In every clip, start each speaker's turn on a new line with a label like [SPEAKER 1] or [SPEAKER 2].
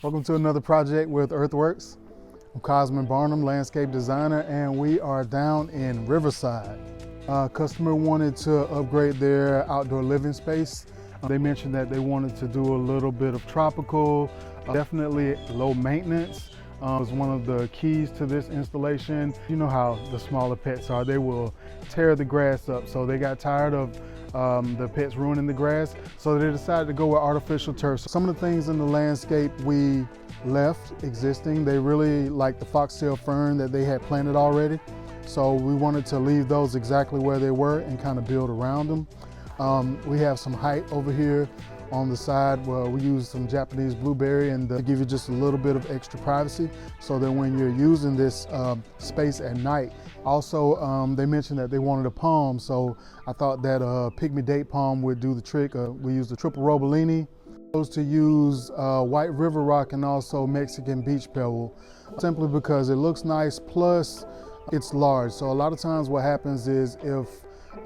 [SPEAKER 1] Welcome to another project with Earthworks. I'm Kozman Barnum, landscape designer, and we are down in Riverside. Customer wanted to upgrade their outdoor living space. They mentioned that they wanted to do a little bit of tropical, definitely low maintenance. Was one of the keys to this installation. You know how the smaller pets are, they will tear the grass up. So they got tired of the pets ruining the grass, so they decided to go with artificial turf. Some of the things in the landscape we left existing. They really like the foxtail fern that they had planted already, so we wanted to leave those exactly where they were and kind of build around them. We have some height over here on the side where we use some Japanese blueberry and to give you just a little bit of extra privacy so that when you're using this space at night. Also, they mentioned that they wanted a palm, so I thought that pygmy date palm would do the trick. We used the triple robellini. Chose to use white river rock and also Mexican beach pebble, simply because it looks nice, plus it's large. So a lot of times what happens is if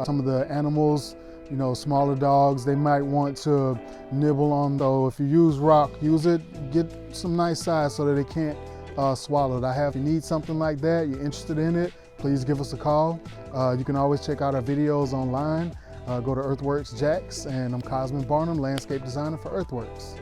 [SPEAKER 1] some of the animals, you know, smaller dogs, they might want to nibble on, though. If you use rock, use it, get some nice size so that they can't swallow it. If you need something like that, you're interested in it, please give us a call. You can always check out our videos online. Go to Earthworks Jax, and I'm Kozman Barnum, landscape designer for Earthworks.